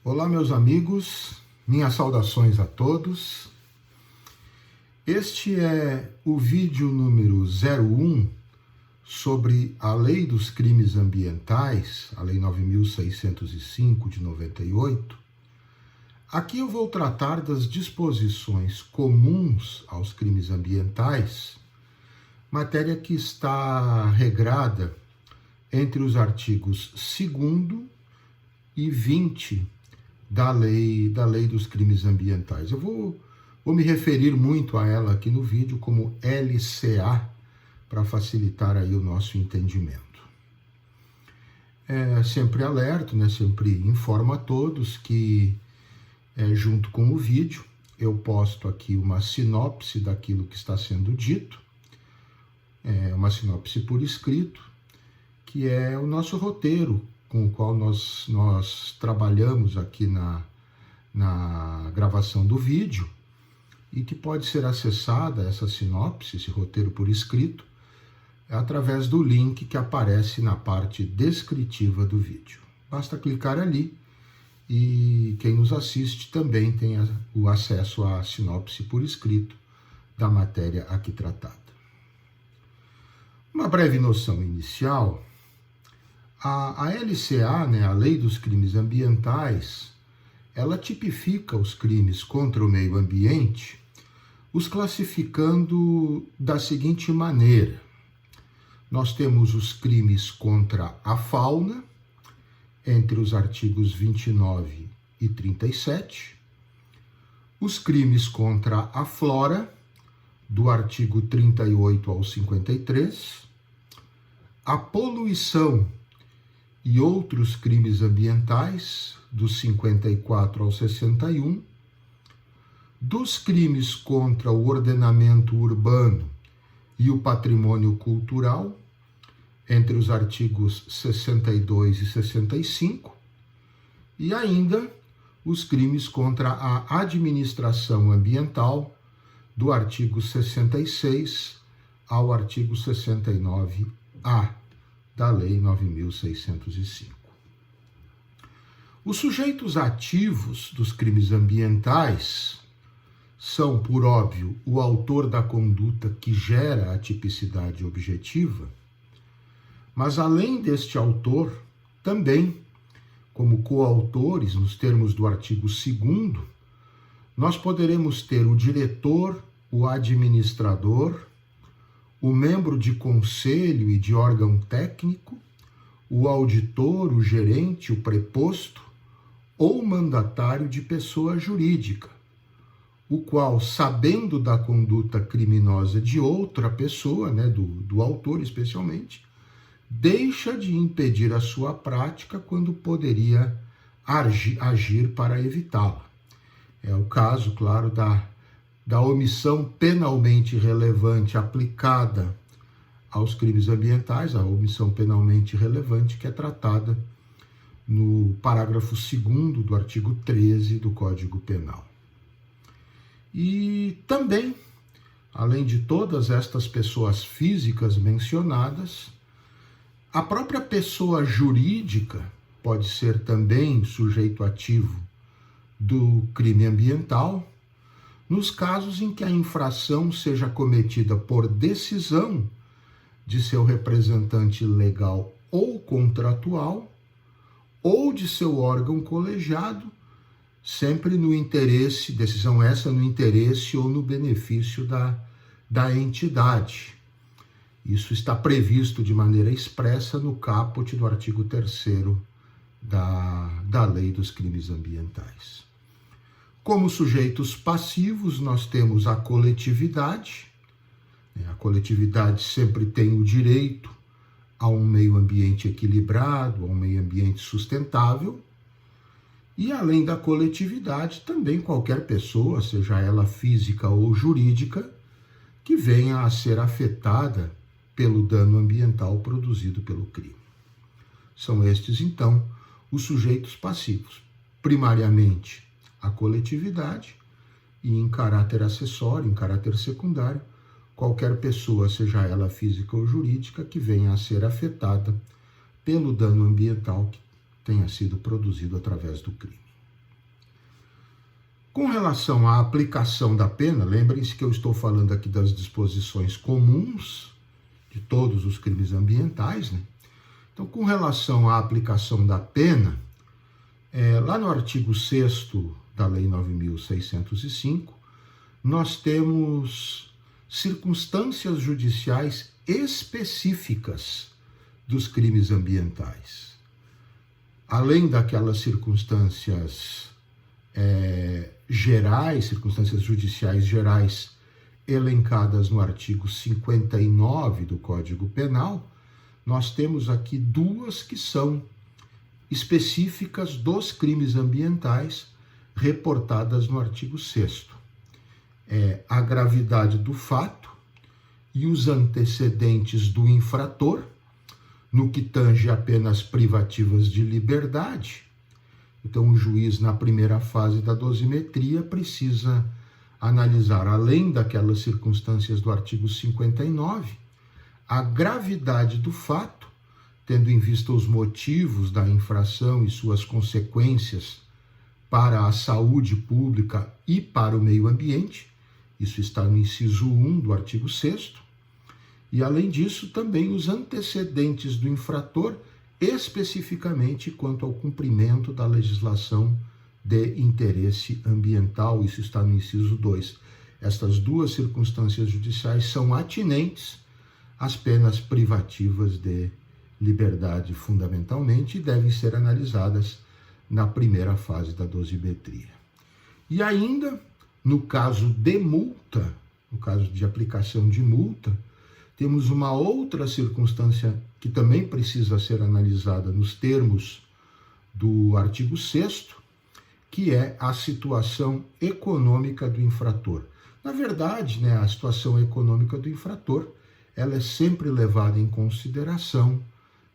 Olá, meus amigos, minhas saudações a todos. Este é o vídeo número 01 sobre a Lei dos Crimes Ambientais, a Lei 9.605 de 98. Aqui eu vou tratar das disposições comuns aos crimes ambientais, matéria que está regrada entre os artigos 2º e 20 da lei dos crimes ambientais. Eu vou me referir muito a ela aqui no vídeo como LCA, para facilitar aí o nosso entendimento. Sempre alerto, sempre informo a todos que, junto com o vídeo, eu posto aqui uma sinopse daquilo que está sendo dito, uma sinopse por escrito, que é o nosso roteiro, com o qual nós trabalhamos aqui na gravação do vídeo, e que pode ser acessada, essa sinopse, esse roteiro por escrito, através do link que aparece na parte descritiva do vídeo. Basta clicar ali e quem nos assiste também tem o acesso à sinopse por escrito da matéria aqui tratada. Uma breve noção inicial. A LCA, a Lei dos Crimes Ambientais, ela tipifica os crimes contra o meio ambiente, os classificando da seguinte maneira. Nós temos os crimes contra a fauna, entre os artigos 29 e 37, os crimes contra a flora, do artigo 38 ao 53, a poluição e outros crimes ambientais, dos 54 ao 61, dos crimes contra o ordenamento urbano e o patrimônio cultural, entre os artigos 62 e 65, e ainda os crimes contra a administração ambiental, do artigo 66 ao artigo 69A da Lei 9.605. Os sujeitos ativos dos crimes ambientais são, por óbvio, o autor da conduta que gera a tipicidade objetiva, mas além deste autor, também, como coautores, nos termos do artigo 2º, nós poderemos ter o diretor, o administrador, o membro de conselho e de órgão técnico, o auditor, o gerente, o preposto ou mandatário de pessoa jurídica, o qual, sabendo da conduta criminosa de outra pessoa, do autor especialmente, deixa de impedir a sua prática quando poderia agir para evitá-la. É o caso, claro, da omissão penalmente relevante aplicada aos crimes ambientais, a omissão penalmente relevante que é tratada no parágrafo 2º do artigo 13 do Código Penal. E também, além de todas estas pessoas físicas mencionadas, a própria pessoa jurídica pode ser também sujeito ativo do crime ambiental, nos casos em que a infração seja cometida por decisão de seu representante legal ou contratual, ou de seu órgão colegiado, sempre no interesse, decisão essa no interesse ou no benefício da entidade. Isso está previsto de maneira expressa no caput do artigo 3º da Lei dos Crimes Ambientais. Como sujeitos passivos, nós temos a coletividade. A coletividade sempre tem o direito a um meio ambiente equilibrado, a um meio ambiente sustentável. E, além da coletividade, também qualquer pessoa, seja ela física ou jurídica, que venha a ser afetada pelo dano ambiental produzido pelo crime. São estes, então, os sujeitos passivos. Primariamente, a coletividade e, em caráter acessório, em caráter secundário, qualquer pessoa, seja ela física ou jurídica, que venha a ser afetada pelo dano ambiental que tenha sido produzido através do crime. Com relação à aplicação da pena, lembrem-se que eu estou falando aqui das disposições comuns de todos os crimes ambientais, né? Então, com relação à aplicação da pena, lá no artigo 6º da Lei 9.605, nós temos circunstâncias judiciais específicas dos crimes ambientais. Além daquelas circunstâncias gerais, circunstâncias judiciais gerais elencadas no artigo 59 do Código Penal, nós temos aqui duas que são específicas dos crimes ambientais reportadas no artigo 6º. A gravidade do fato e os antecedentes do infrator, no que tange apenas privativas de liberdade. Então, o juiz, na primeira fase da dosimetria, precisa analisar, além daquelas circunstâncias do artigo 59, a gravidade do fato, tendo em vista os motivos da infração e suas consequências para a saúde pública e para o meio ambiente. Isso está no inciso 1 do artigo 6º. E, além disso, também os antecedentes do infrator, especificamente quanto ao cumprimento da legislação de interesse ambiental. Isso está no inciso 2. Estas duas circunstâncias judiciais são atinentes às penas privativas de liberdade, fundamentalmente, e devem ser analisadas na primeira fase da dosimetria. E ainda, no caso de multa, no caso de aplicação de multa, temos uma outra circunstância que também precisa ser analisada nos termos do artigo 6º, que é a situação econômica do infrator. Na verdade, a situação econômica do infrator, ela é sempre levada em consideração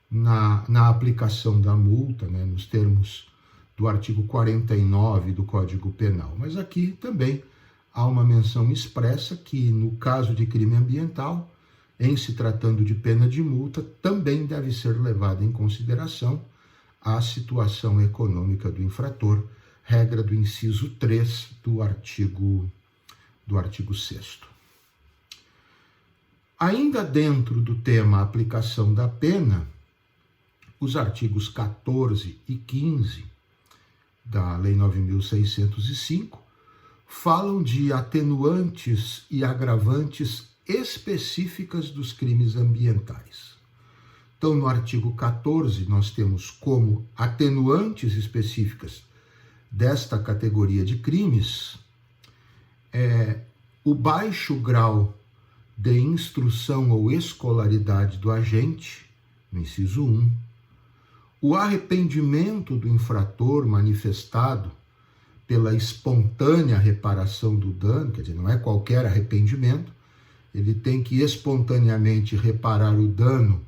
na aplicação da multa, nos termos do artigo 49 do Código Penal. Mas aqui também há uma menção expressa que, no caso de crime ambiental, em se tratando de pena de multa, também deve ser levada em consideração a situação econômica do infrator, regra do inciso 3 do artigo 6º. Ainda dentro do tema aplicação da pena, os artigos 14 e 15 da Lei 9.605 falam de atenuantes e agravantes específicas dos crimes ambientais. Então, no artigo 14, nós temos como atenuantes específicas desta categoria de crimes o baixo grau de instrução ou escolaridade do agente, no inciso 1, o arrependimento do infrator manifestado pela espontânea reparação do dano, quer dizer, não é qualquer arrependimento, ele tem que espontaneamente reparar o dano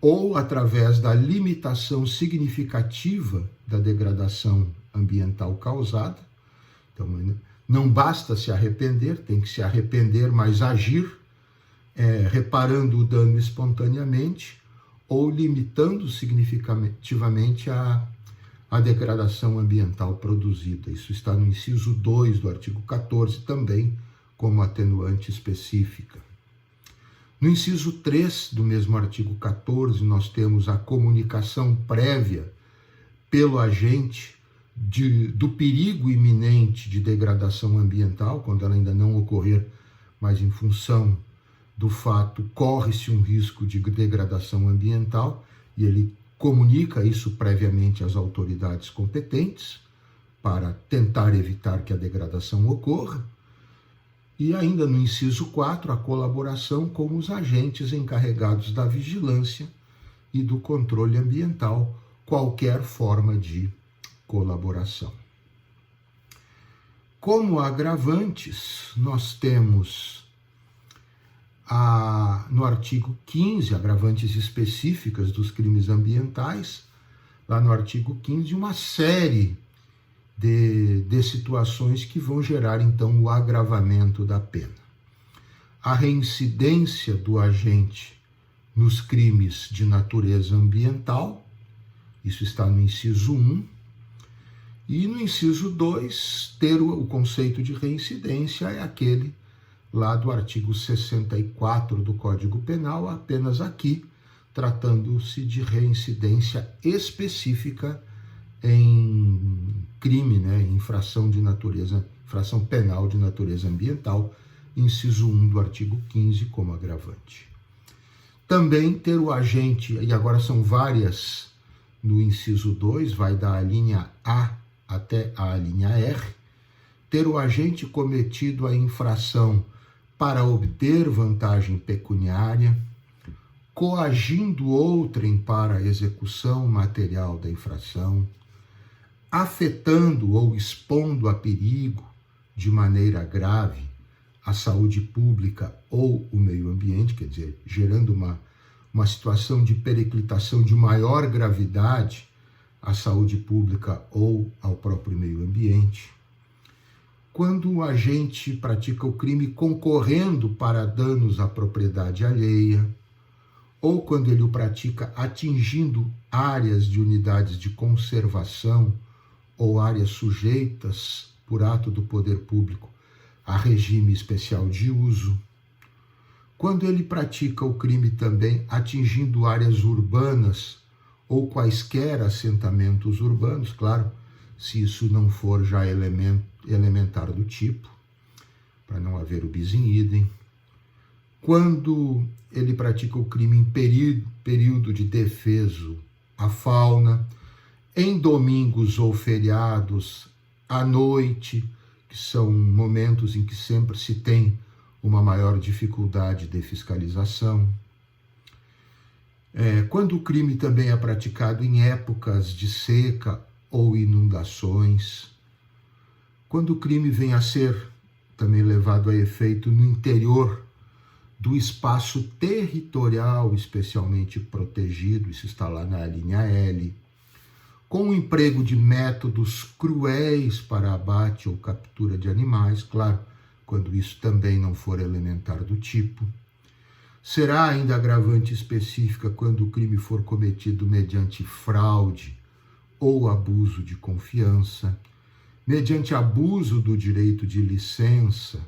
ou através da limitação significativa da degradação ambiental causada. Então, não basta se arrepender, tem que se arrepender, mas agir, reparando o dano espontaneamente ou limitando significativamente a degradação ambiental produzida. Isso está no inciso 2 do artigo 14 também, como atenuante específica. No inciso 3 do mesmo artigo 14, nós temos a comunicação prévia pelo agente do perigo iminente de degradação ambiental, quando ela ainda não ocorrer, mas em função do fato corre-se um risco de degradação ambiental, e ele comunica isso previamente às autoridades competentes para tentar evitar que a degradação ocorra. E ainda no inciso 4, a colaboração com os agentes encarregados da vigilância e do controle ambiental, qualquer forma de colaboração. Como agravantes, nós temos no artigo 15, agravantes específicas dos crimes ambientais, lá no artigo 15, uma série de situações que vão gerar, então, o agravamento da pena. A reincidência do agente nos crimes de natureza ambiental, isso está no inciso 1, E no inciso 2, ter o conceito de reincidência é aquele lá do artigo 64 do Código Penal, apenas aqui tratando-se de reincidência específica em crime, em infração penal de natureza ambiental, inciso 1 do artigo 15 como agravante. Também ter o agente, e agora são várias no inciso 2, vai da linha A até a linha R, ter o agente cometido a infração para obter vantagem pecuniária, coagindo outrem para a execução material da infração, afetando ou expondo a perigo de maneira grave a saúde pública ou o meio ambiente, quer dizer, gerando uma situação de periclitação de maior gravidade à saúde pública ou ao próprio meio ambiente. Quando o agente pratica o crime concorrendo para danos à propriedade alheia, ou quando ele o pratica atingindo áreas de unidades de conservação ou áreas sujeitas, por ato do poder público, a regime especial de uso, quando ele pratica o crime também atingindo áreas urbanas ou quaisquer assentamentos urbanos, claro, se isso não for já elementar do tipo, para não haver o bis in idem, quando ele pratica o crime em período de defeso à fauna, em domingos ou feriados, à noite, que são momentos em que sempre se tem uma maior dificuldade de fiscalização. Quando o crime também é praticado em épocas de seca ou inundações, quando o crime vem a ser também levado a efeito no interior do espaço territorial especialmente protegido, isso está lá na linha L, com o emprego de métodos cruéis para abate ou captura de animais, claro, quando isso também não for elementar do tipo. Será ainda agravante específica quando o crime for cometido mediante fraude ou abuso de confiança, mediante abuso do direito de licença,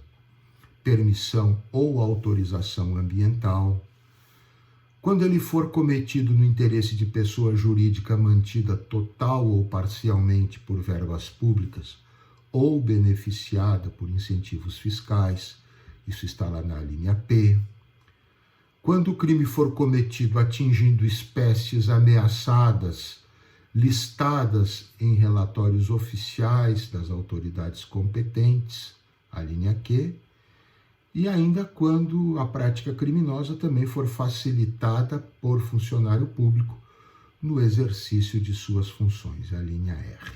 permissão ou autorização ambiental, quando ele for cometido no interesse de pessoa jurídica mantida total ou parcialmente por verbas públicas ou beneficiada por incentivos fiscais, isso está lá na linha P. Quando o crime for cometido atingindo espécies ameaçadas, listadas em relatórios oficiais das autoridades competentes, a linha Q, e ainda quando a prática criminosa também for facilitada por funcionário público no exercício de suas funções, a linha R.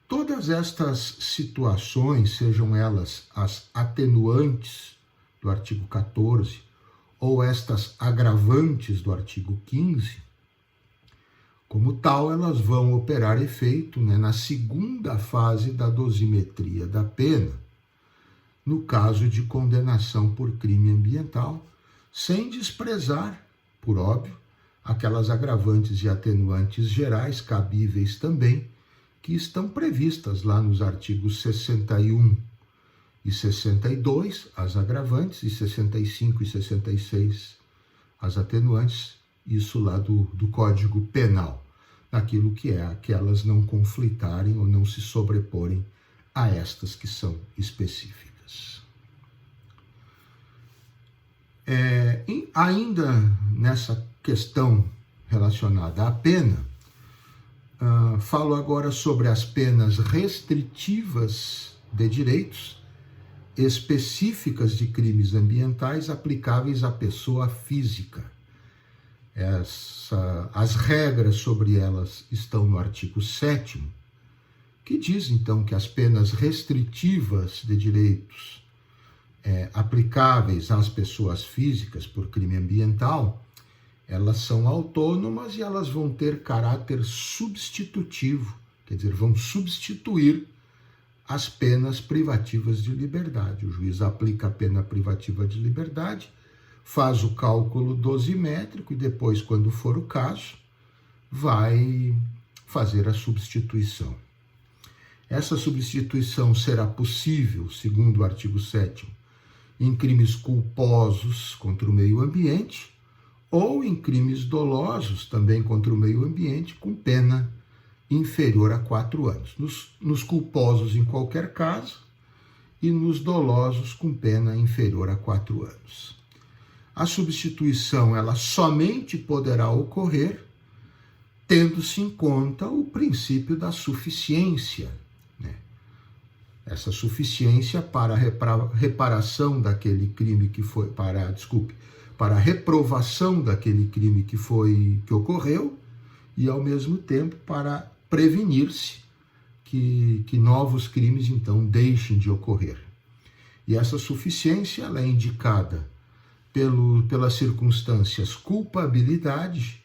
Todas estas situações, sejam elas as atenuantes do artigo 14 ou estas agravantes do artigo 15, como tal, elas vão operar efeito na segunda fase da dosimetria da pena, no caso de condenação por crime ambiental, sem desprezar, por óbvio, aquelas agravantes e atenuantes gerais cabíveis também, que estão previstas lá nos artigos 61 e 62, as agravantes, e 65 e 66, as atenuantes, isso lá do Código Penal, naquilo que é que elas não conflitarem ou não se sobreporem a estas que são específicas. Ainda nessa questão relacionada à pena, falo agora sobre as penas restritivas de direitos específicas de crimes ambientais aplicáveis à pessoa física. As regras sobre elas estão no artigo 7º, que diz, então, que as penas restritivas de direitos aplicáveis às pessoas físicas por crime ambiental, elas são autônomas e elas vão ter caráter substitutivo, quer dizer, vão substituir as penas privativas de liberdade. O juiz aplica a pena privativa de liberdade, faz o cálculo dosimétrico e depois, quando for o caso, vai fazer a substituição. Essa substituição será possível, segundo o artigo 7º, em crimes culposos contra o meio ambiente ou em crimes dolosos também contra o meio ambiente, com pena inferior a 4 anos. Nos culposos, em qualquer caso, e nos dolosos, com pena inferior a 4 anos. A substituição, ela somente poderá ocorrer tendo-se em conta o princípio da suficiência, né? Essa suficiência para a reparação daquele crime que foi, para a reprovação daquele crime que ocorreu e, ao mesmo tempo, para prevenir-se que novos crimes, então, deixem de ocorrer. E essa suficiência, ela é indicada pelas circunstâncias culpabilidade,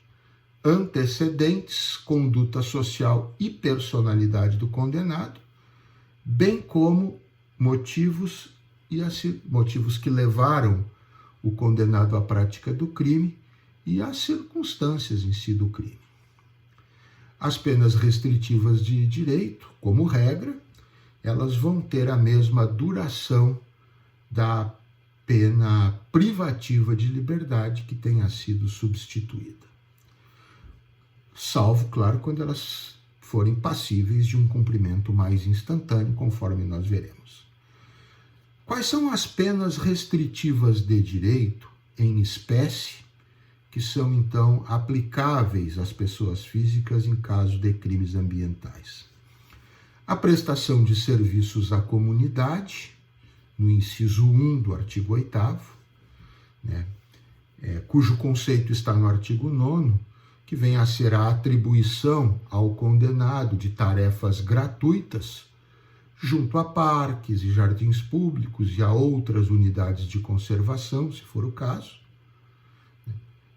antecedentes, conduta social e personalidade do condenado, bem como motivos que levaram o condenado à prática do crime e as circunstâncias em si do crime. As penas restritivas de direito, como regra, elas vão ter a mesma duração da pena privativa de liberdade que tenha sido substituída. Salvo, claro, quando elas forem passíveis de um cumprimento mais instantâneo, conforme nós veremos. Quais são as penas restritivas de direito em espécie que são, então, aplicáveis às pessoas físicas em caso de crimes ambientais? A prestação de serviços à comunidade, no inciso 1 do artigo 8º, né, cujo conceito está no artigo 9º, que vem a ser a atribuição ao condenado de tarefas gratuitas junto a parques e jardins públicos e a outras unidades de conservação, se for o caso.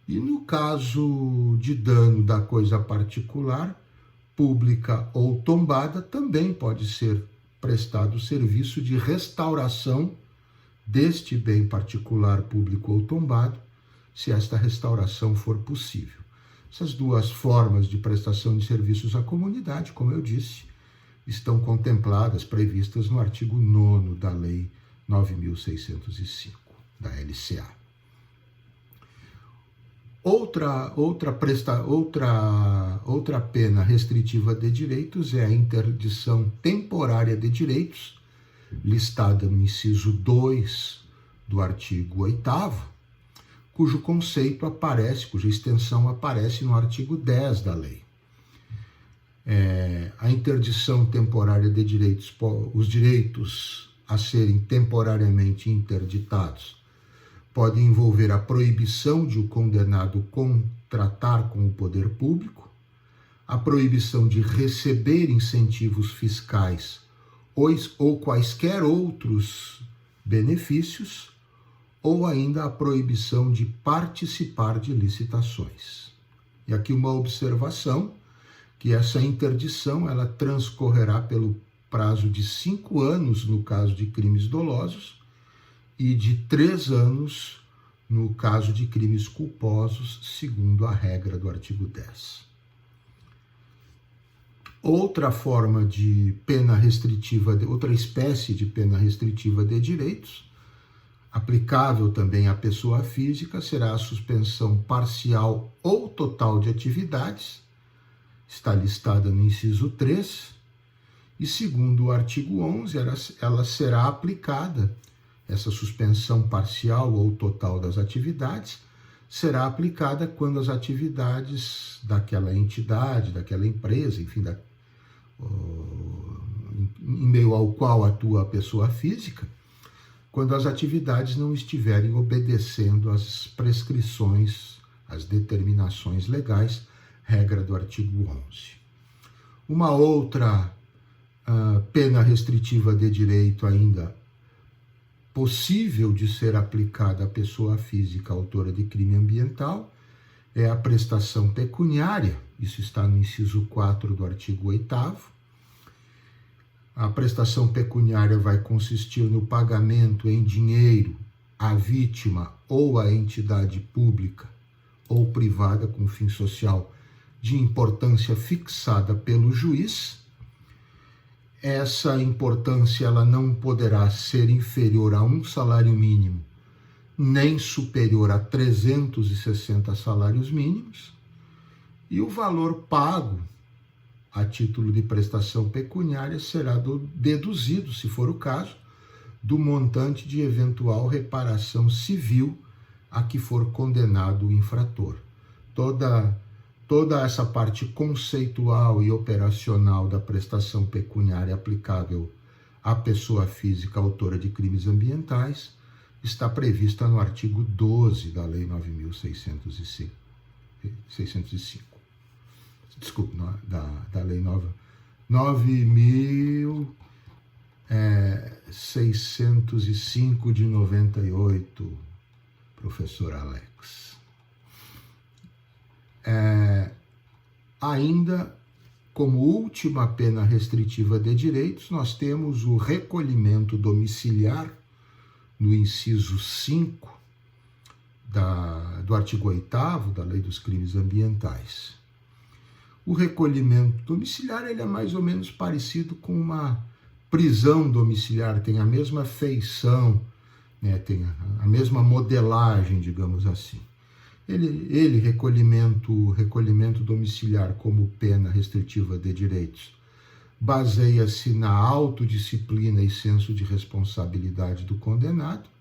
E no caso de dano da coisa particular, pública ou tombada, também pode ser prestado o serviço de restauração deste bem particular, público ou tombado, se esta restauração for possível. Essas duas formas de prestação de serviços à comunidade, como eu disse, estão contempladas, previstas no artigo 9º da Lei 9.605, da LCA. Outra pena restritiva de direitos é a interdição temporária de direitos, listada no inciso 2 do artigo 8º, cuja extensão aparece no artigo 10 da lei. A interdição temporária de direitos, os direitos a serem temporariamente interditados, podem envolver a proibição de o condenado contratar com o poder público, a proibição de receber incentivos fiscais ou quaisquer outros benefícios, ou ainda a proibição de participar de licitações. E aqui uma observação, que essa interdição ela transcorrerá pelo prazo de 5 anos no caso de crimes dolosos e de 3 anos no caso de crimes culposos, segundo a regra do artigo 10. Outra forma de pena restritiva, outra espécie de pena restritiva de direitos, aplicável também à pessoa física, será a suspensão parcial ou total de atividades, está listada no inciso 3, e segundo o artigo 11, ela será aplicada, essa suspensão parcial ou total das atividades, será aplicada quando as atividades daquela entidade, daquela empresa, enfim, em meio ao qual atua a pessoa física, quando as atividades não estiverem obedecendo às prescrições, às determinações legais, regra do artigo 11. Uma outra pena restritiva de direito ainda possível de ser aplicada à pessoa física autora de crime ambiental é a prestação pecuniária, isso está no inciso 4 do artigo 8º. A prestação pecuniária vai consistir no pagamento em dinheiro à vítima ou à entidade pública ou privada com fim social de importância fixada pelo juiz. essa importância ela não poderá ser inferior a um salário mínimo, nem superior a 360 salários mínimos, e o valor pago a título de prestação pecuniária será deduzido, se for o caso, do montante de eventual reparação civil a que for condenado o infrator. Toda essa parte conceitual e operacional da prestação pecuniária aplicável à pessoa física autora de crimes ambientais está prevista no artigo 12 da Lei 9.605. Desculpe, da Lei 9.605 de 98, professor Alex. Ainda, como última pena restritiva de direitos, nós temos o recolhimento domiciliar, no inciso 5 do artigo 8º da Lei dos Crimes Ambientais. O recolhimento domiciliar ele é mais ou menos parecido com uma prisão domiciliar, tem a mesma feição, né, tem a mesma modelagem, digamos assim. Recolhimento domiciliar como pena restritiva de direitos, baseia-se na autodisciplina e senso de responsabilidade do condenado.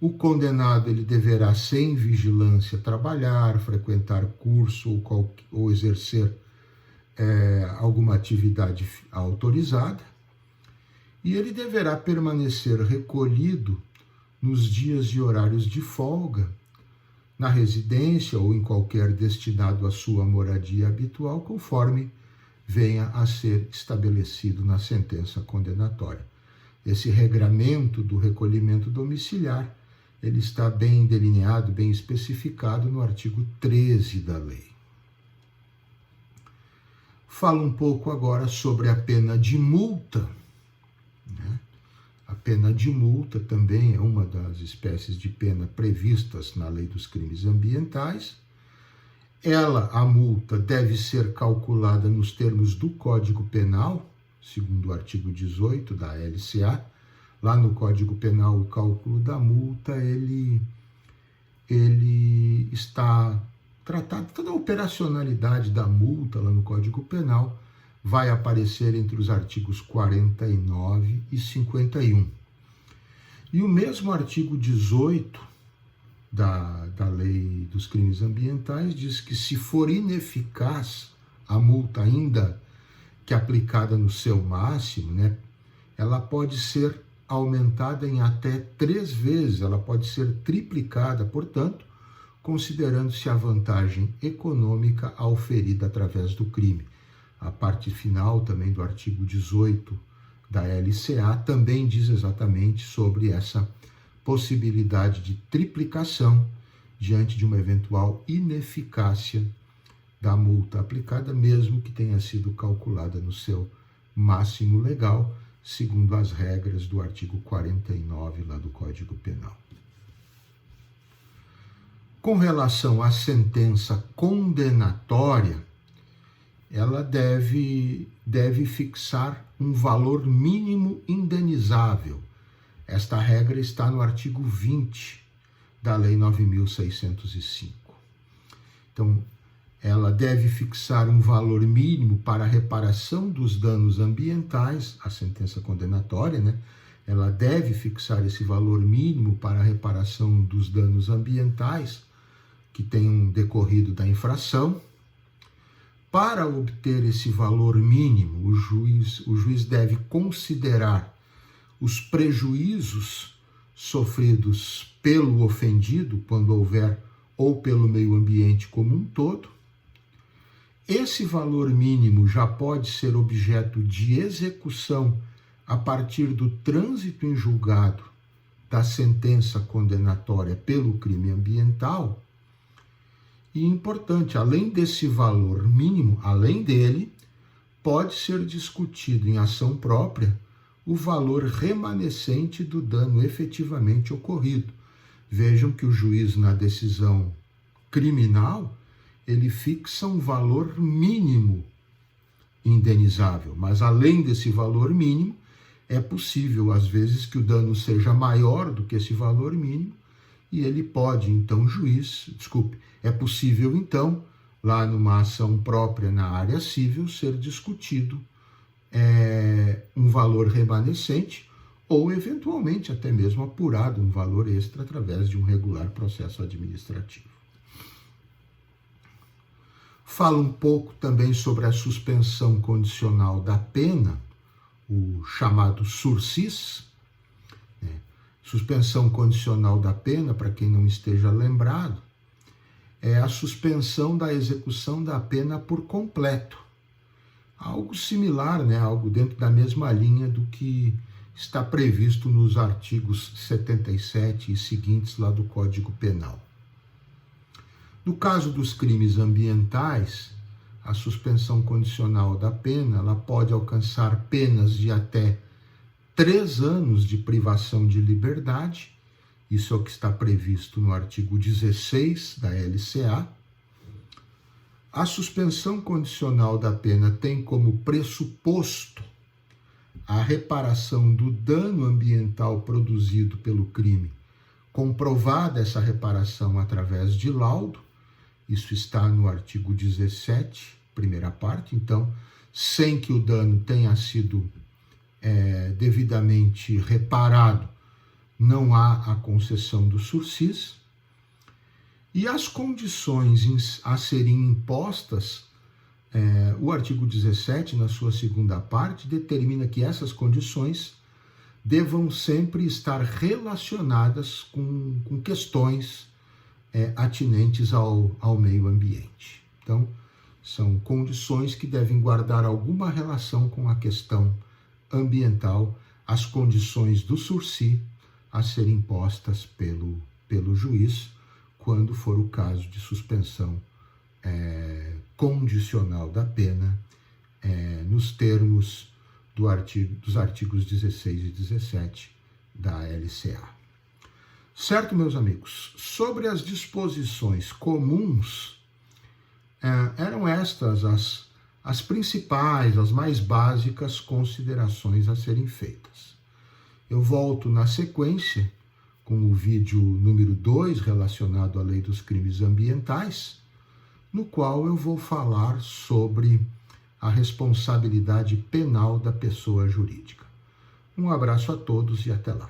O condenado ele deverá, sem vigilância, trabalhar, frequentar curso ou exercer alguma atividade autorizada, e ele deverá permanecer recolhido nos dias e horários de folga, na residência ou em qualquer destinado à sua moradia habitual, conforme venha a ser estabelecido na sentença condenatória. Esse regramento do recolhimento domiciliar ele está bem delineado, bem especificado no artigo 13 da lei. Falo um pouco agora sobre a pena de multa. A pena de multa também é uma das espécies de pena previstas na Lei dos Crimes Ambientais. A multa, deve ser calculada nos termos do Código Penal, segundo o artigo 18 da LCA. Lá no Código Penal, o cálculo da multa, ele está tratado, toda a operacionalidade da multa lá no Código Penal vai aparecer entre os artigos 49 e 51. E o mesmo artigo 18 da Lei dos Crimes Ambientais diz que, se for ineficaz a multa, ainda que aplicada no seu máximo, né, ela pode ser aumentada em até 3 vezes, ela pode ser triplicada, portanto, considerando-se a vantagem econômica auferida através do crime. A parte final também do artigo 18 da LCA também diz exatamente sobre essa possibilidade de triplicação diante de uma eventual ineficácia da multa aplicada, mesmo que tenha sido calculada no seu máximo legal, segundo as regras do artigo 49 lá do Código Penal. Com relação à sentença condenatória, ela deve fixar um valor mínimo indenizável. Esta regra está no artigo 20 da Lei 9.605. Então, ela deve fixar um valor mínimo para a reparação dos danos ambientais, a sentença condenatória, né? Ela deve fixar esse valor mínimo para a reparação dos danos ambientais que tenham decorrido da infração. Para obter esse valor mínimo, o juiz deve considerar os prejuízos sofridos pelo ofendido, quando houver, ou pelo meio ambiente como um todo. Esse valor mínimo já pode ser objeto de execução a partir do trânsito em julgado da sentença condenatória pelo crime ambiental. E importante, além desse valor mínimo, além dele, pode ser discutido em ação própria o valor remanescente do dano efetivamente ocorrido. Vejam que o juiz, na decisão criminal, ele fixa um valor mínimo indenizável. Mas além desse valor mínimo, é possível, às vezes, que o dano seja maior do que esse valor mínimo, e ele pode, então, é possível, então, lá numa ação própria na área civil, ser discutido um valor remanescente ou, eventualmente, até mesmo apurado um valor extra através de um regular processo administrativo. Fala um pouco também sobre a suspensão condicional da pena, o chamado sursis. Suspensão condicional da pena, para quem não esteja lembrado, é a suspensão da execução da pena por completo. Algo similar, algo dentro da mesma linha do que está previsto nos artigos 77 e seguintes lá do Código Penal. No caso dos crimes ambientais, a suspensão condicional da pena ela pode alcançar penas de até 3 anos de privação de liberdade, isso é o que está previsto no artigo 16 da LCA. A suspensão condicional da pena tem como pressuposto a reparação do dano ambiental produzido pelo crime, comprovada essa reparação através de laudo, isso está no artigo 17, primeira parte, então, sem que o dano tenha sido devidamente reparado, não há a concessão do sursis. E as condições a serem impostas, o artigo 17, na sua segunda parte, determina que essas condições devam sempre estar relacionadas com questões atinentes ao meio ambiente. Então, são condições que devem guardar alguma relação com a questão ambiental, as condições do sursi a serem impostas pelo juiz, quando for o caso de suspensão condicional da pena, nos termos dos artigos 16 e 17 da LCA. Certo, meus amigos? Sobre as disposições comuns, eram estas as principais, as mais básicas considerações a serem feitas. Eu volto na sequência com o vídeo número 2, relacionado à Lei dos Crimes Ambientais, no qual eu vou falar sobre a responsabilidade penal da pessoa jurídica. Um abraço a todos e até lá.